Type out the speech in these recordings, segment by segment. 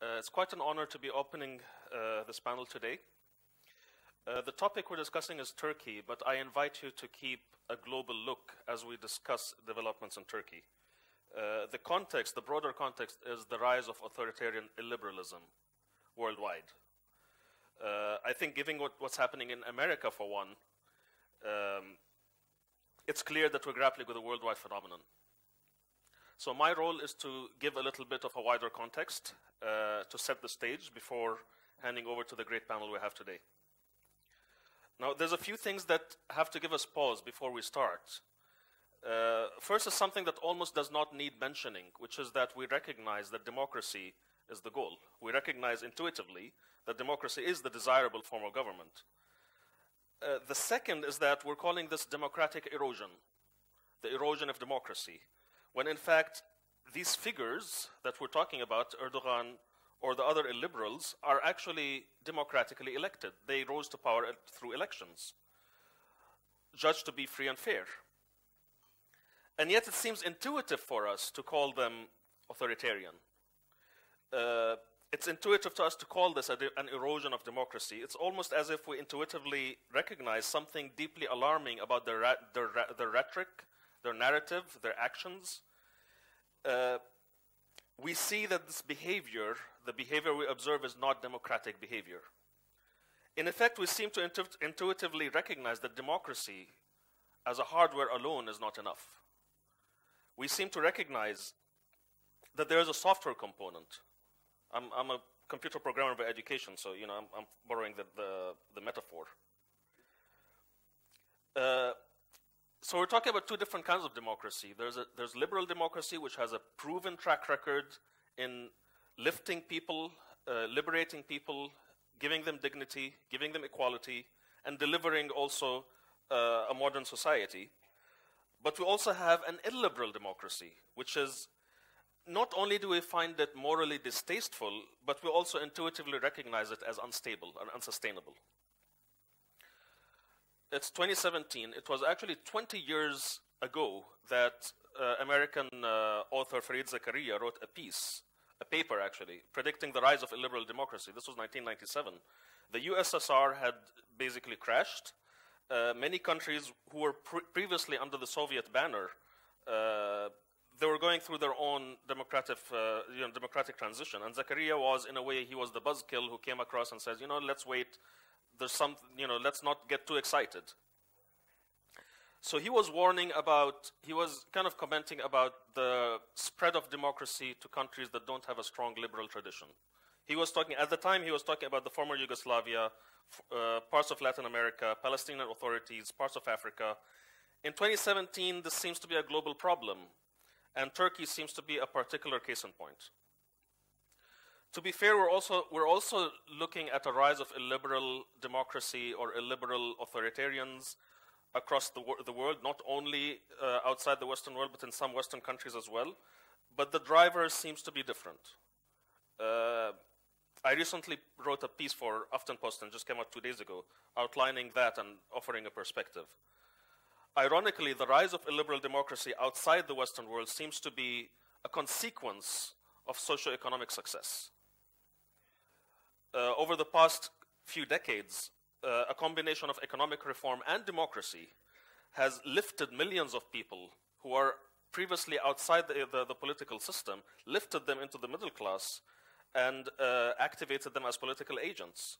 It's quite an honor to be opening this panel today. The topic we're discussing is Turkey, but I invite you to keep a global look as we discuss developments in Turkey. The context, the broader context, is the rise of authoritarian illiberalism worldwide. I think given what's happening in America, for one, it's clear that we're grappling with a worldwide phenomenon. So my role is to give a little bit of a wider context to set the stage before handing over to the great panel we have today. Now, there's a few things that have to give us pause before we start. First is something that almost does not need mentioning, which is that we recognize that democracy is the goal. We recognize intuitively that democracy is the desirable form of government. The second is that we're calling this democratic erosion, the erosion of democracy, when in fact these figures that we're talking about, Erdogan or the other illiberals, are actually democratically elected. They rose to power through elections, judged to be free and fair. And yet it seems intuitive for us to call them authoritarian. It's intuitive to us to call this an erosion of democracy. It's almost as if we intuitively recognize something deeply alarming about their rhetoric, their narrative, their actions. We see that this behavior, the behavior we observe, is not democratic behavior. In effect, we seem to intuitively recognize that democracy as a hardware alone is not enough. We seem to recognize that there is a software component. I'm a computer programmer by education, so I'm borrowing the metaphor. So we're talking about two different kinds of democracy. There's liberal democracy, which has a proven track record in lifting people, liberating people, giving them dignity, giving them equality, and delivering also a modern society. But we also have an illiberal democracy, which is not only do we find it morally distasteful, but we also intuitively recognize it as unstable and unsustainable. It's 2017. It was actually 20 years ago that American author Fareed Zakaria wrote a paper actually, predicting the rise of illiberal democracy. This was 1997. The USSR had basically crashed. Many countries who were previously under the Soviet banner, they were going through their own democratic transition. And Zakaria was, in a way, he was the buzzkill who came across and says, let's wait. There's some, let's not get too excited. So he was he was kind of commenting about the spread of democracy to countries that don't have a strong liberal tradition. He was talking, at the time, he was talking about the former Yugoslavia, parts of Latin America, Palestinian authorities, parts of Africa. In 2017, this seems to be a global problem, and Turkey seems to be a particular case in point. To be fair, we're also looking at a rise of illiberal democracy or illiberal authoritarians across the world, not only outside the Western world, but in some Western countries as well. But the driver seems to be different. I recently wrote a piece for Aftenposten, just came out 2 days ago, outlining that and offering a perspective. Ironically, the rise of illiberal democracy outside the Western world seems to be a consequence of socioeconomic success. Over the past few decades, a combination of economic reform and democracy has lifted millions of people who are previously outside the political system, lifted them into the middle class, and activated them as political agents.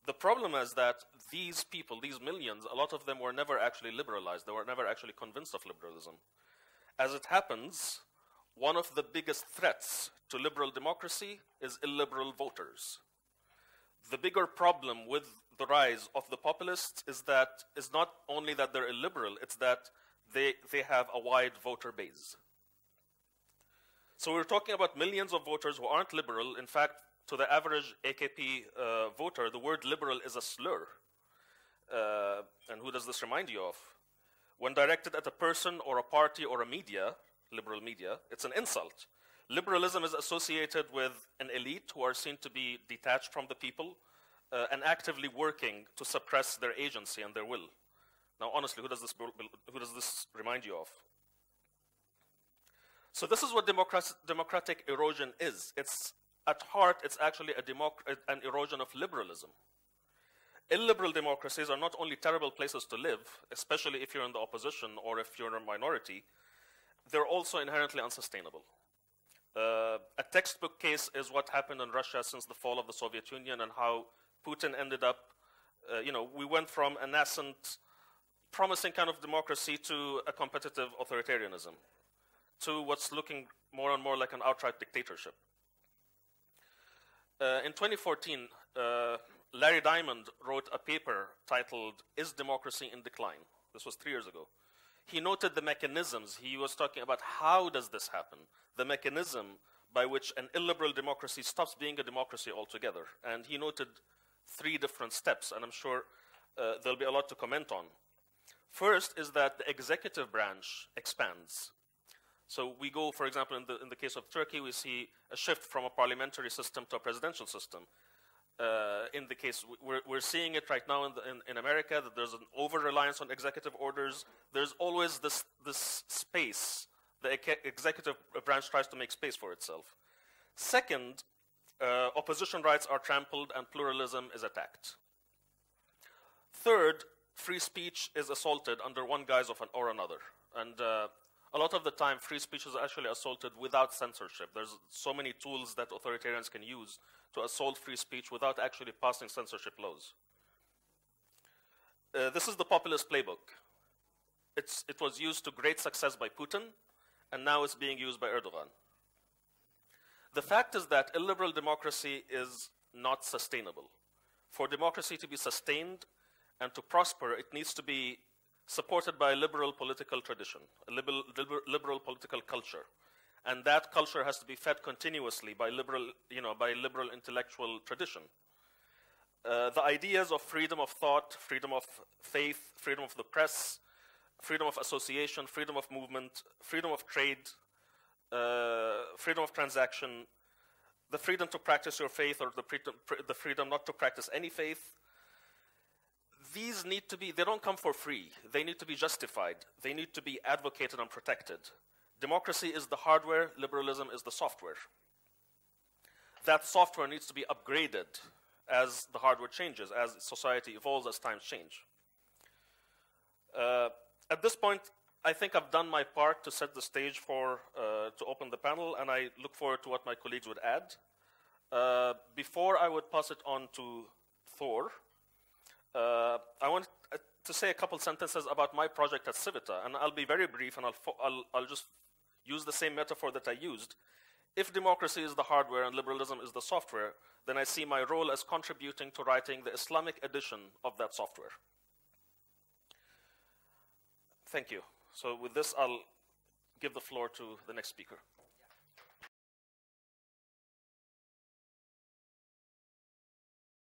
The problem is that these people, these millions, a lot of them were never actually liberalized. They were never actually convinced of liberalism. As it happens, one of the biggest threats to liberal democracy is illiberal voters. The bigger problem with the rise of the populists is not only that they're illiberal, it's that they have a wide voter base. So we're talking about millions of voters who aren't liberal. In fact, to the average AKP voter, the word liberal is a slur. And who does this remind you of? When directed at a person or a party or a media, liberal media, it's an insult. Liberalism is associated with an elite who are seen to be detached from the people and actively working to suppress their agency and their will. Now, honestly, who does this remind you of? So this is what democratic erosion is. It's at heart, it's actually an erosion of liberalism. Illiberal democracies are not only terrible places to live, especially if you're in the opposition or if you're a minority, they're also inherently unsustainable. A textbook case is what happened in Russia since the fall of the Soviet Union and how Putin ended up, we went from a nascent, promising kind of democracy to a competitive authoritarianism, to what's looking more and more like an outright dictatorship. In 2014, Larry Diamond wrote a paper titled, "Is Democracy in Decline?" This was 3 years ago. He noted the mechanisms. He was talking about how does this happen, the mechanism by which an illiberal democracy stops being a democracy altogether. And he noted 3 different steps, and I'm sure there'll be a lot to comment on. First is that the executive branch expands. So we go, for example, in the case of Turkey, we see a shift from a parliamentary system to a presidential system. In the case, we're seeing it right now in America, that there's an over-reliance on executive orders. There's always this space. The executive branch tries to make space for itself. Second, opposition rights are trampled and pluralism is attacked. Third, free speech is assaulted under one guise or another. And a lot of the time, free speech is actually assaulted without censorship. There's so many tools that authoritarians can use to assault free speech without actually passing censorship laws. This is the populist playbook. It was used to great success by Putin, and now it's being used by Erdogan. The fact is that illiberal democracy is not sustainable. For democracy to be sustained and to prosper, it needs to be supported by a liberal political tradition, a liberal political culture. And that culture has to be fed continuously by liberal intellectual tradition. The ideas of freedom of thought, freedom of faith, freedom of the press, freedom of association, freedom of movement, freedom of trade, freedom of transaction, the freedom to practice your faith or the freedom not to practice any faith, these need to be, they don't come for free. They need to be justified. They need to be advocated and protected. Democracy is the hardware, liberalism is the software. That software needs to be upgraded as the hardware changes, as society evolves, as times change. At this point, I think I've done my part to set the stage to open the panel, and I look forward to what my colleagues would add. Before I would pass it on to Thor, I want to say a couple sentences about my project at Civita, and I'll be very brief, and I'll just use the same metaphor that I used. If democracy is the hardware and liberalism is the software, then I see my role as contributing to writing the Islamic edition of that software. Thank you. So with this, I'll give the floor to the next speaker.